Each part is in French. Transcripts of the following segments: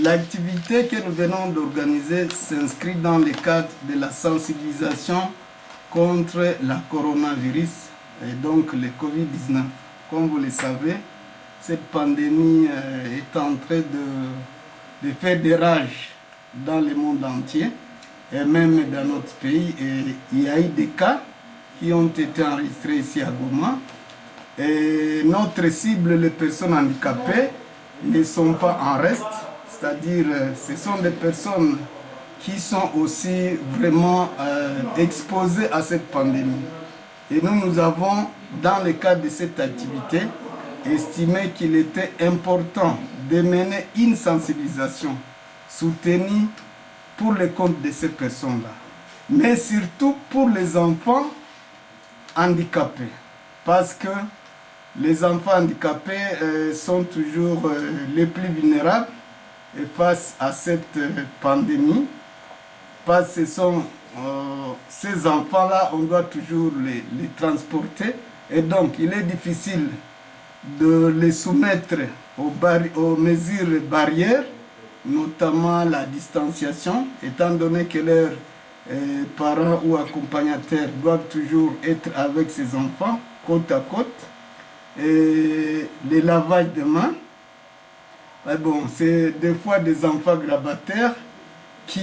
L'activité que nous venons d'organiser s'inscrit dans le cadre de la sensibilisation contre la coronavirus et donc le Covid-19. Comme vous le savez, cette pandémie est en train de faire des rages dans le monde entier et même dans notre pays. Et il y a eu des cas qui ont été enregistrés ici à Goma. Et notre cible, les personnes handicapées, ne sont pas en reste. C'est-à-dire, ce sont des personnes qui sont aussi vraiment exposées à cette pandémie. Et nous avons, dans le cadre de cette activité, estimé qu'il était important de mener une sensibilisation soutenue pour le compte de ces personnes-là. Mais surtout pour les enfants handicapés. Parce que les enfants handicapés sont toujours les plus vulnérables. Et face à cette pandémie, parce que ce sont ces enfants-là, on doit toujours les transporter. Et donc, il est difficile de les soumettre aux mesures barrières, notamment la distanciation, étant donné que leurs parents ou accompagnateurs doivent toujours être avec ces enfants, côte à côte. Et le lavage de mains. Mais bon, c'est des fois des enfants grabataires qui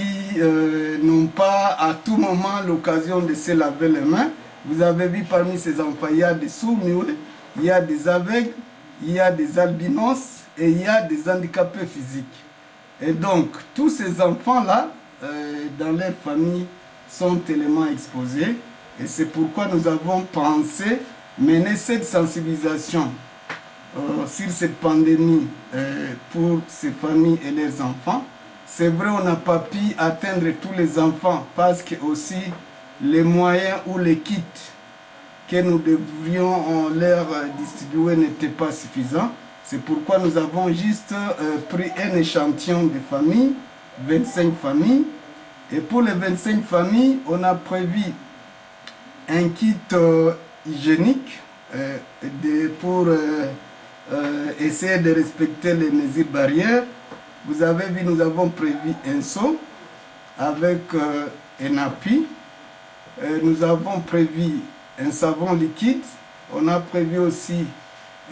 n'ont pas à tout moment l'occasion de se laver les mains. Vous avez vu parmi ces enfants, il y a des sourds-muets, il y a des aveugles, il y a des albinos et il y a des handicapés physiques. Et donc, tous ces enfants-là, dans leur famille, sont tellement exposés. Et c'est pourquoi nous avons pensé mener cette sensibilisation sur cette pandémie pour ces familles et leurs enfants. C'est vrai, on n'a pas pu atteindre tous les enfants parce que aussi les moyens ou les kits que nous devrions leur distribuer n'étaient pas suffisants. C'est pourquoi nous avons juste pris un échantillon de familles, 25 familles. Et pour les 25 familles, on a prévu un kit hygiénique pour essayer de respecter les mesures barrières. Vous avez vu, nous avons prévu un seau avec un appui. Nous avons prévu un savon liquide. On a prévu aussi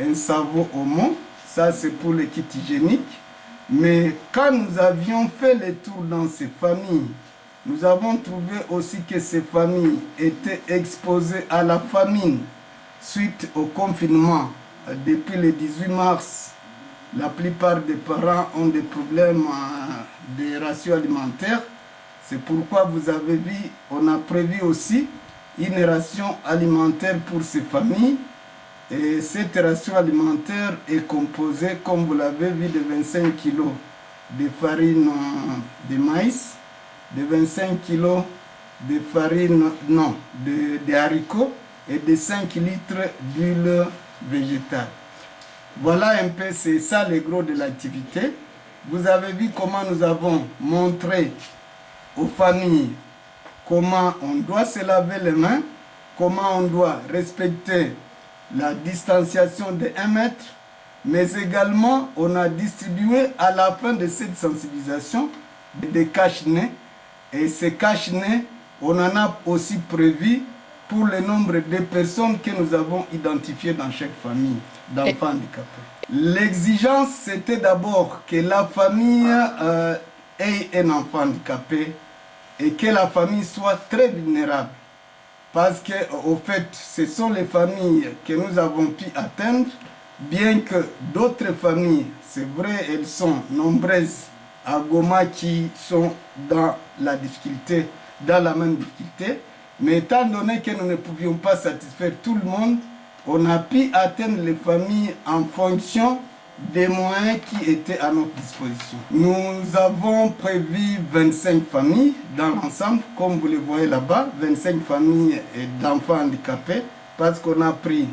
un savon Omo. Ça, c'est pour les kits hygiéniques. Mais quand nous avions fait le tour dans ces familles, nous avons trouvé aussi que ces familles étaient exposées à la famine suite au confinement. Depuis le 18 mars, la plupart des parents ont des problèmes de ration alimentaire. C'est pourquoi vous avez vu, on a prévu aussi une ration alimentaire pour ces familles. Et cette ration alimentaire est composée, comme vous l'avez vu, de 25 kg de farine de maïs, de 25 kg de farine, non, de haricots et de 5 litres d'huile végétale. Voilà un peu, c'est ça le gros de l'activité. Vous avez vu comment nous avons montré aux familles comment on doit se laver les mains, comment on doit respecter la distanciation de 1 mètre, mais également on a distribué à la fin de cette sensibilisation des cache-nez. Et ces cache-nez, on en a aussi prévu pour le nombre de personnes que nous avons identifiées dans chaque famille d'enfants handicapés. L'exigence, c'était d'abord que la famille ait un enfant handicapé et que la famille soit très vulnérable. Parce que, au fait, ce sont les familles que nous avons pu atteindre, bien que d'autres familles, c'est vrai, elles sont nombreuses à Goma qui sont dans la difficulté, dans la même difficulté. Mais étant donné que nous ne pouvions pas satisfaire tout le monde, on a pu atteindre les familles en fonction des moyens qui étaient à notre disposition. Nous avons prévu 25 familles dans l'ensemble, comme vous le voyez là-bas, 25 familles d'enfants handicapés, parce qu'on a pris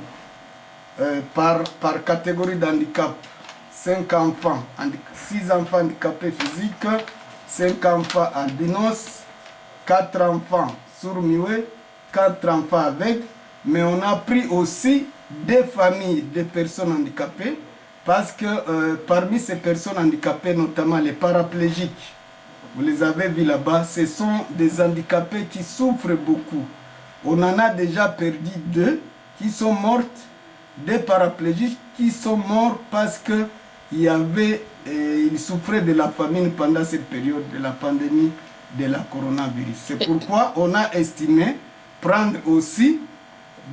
par catégorie d'handicap 5 enfants, 6 enfants handicapés physiques, 5 enfants albinos, 4 enfants sourds-muets, 4 enfants aveugles, mais on a pris aussi des familles de personnes handicapées Parce que parmi ces personnes handicapées, notamment les paraplégiques, vous les avez vus là-bas, ce sont des handicapés qui souffrent beaucoup. On en a déjà perdu 2 qui sont mortes, des paraplégiques qui sont morts parce qu'ils souffraient de la famine pendant cette période de la pandémie de la coronavirus. C'est pourquoi on a estimé prendre aussi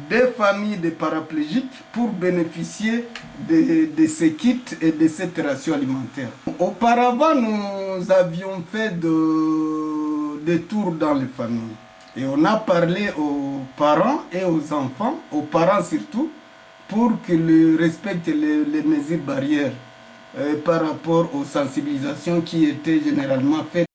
des familles de paraplégiques pour bénéficier de ces kits et de cette ration alimentaire. Auparavant, nous avions fait des tours dans les familles et on a parlé aux parents et aux enfants, aux parents surtout, pour qu'ils respectent les mesures barrières par rapport aux sensibilisations qui étaient généralement faites.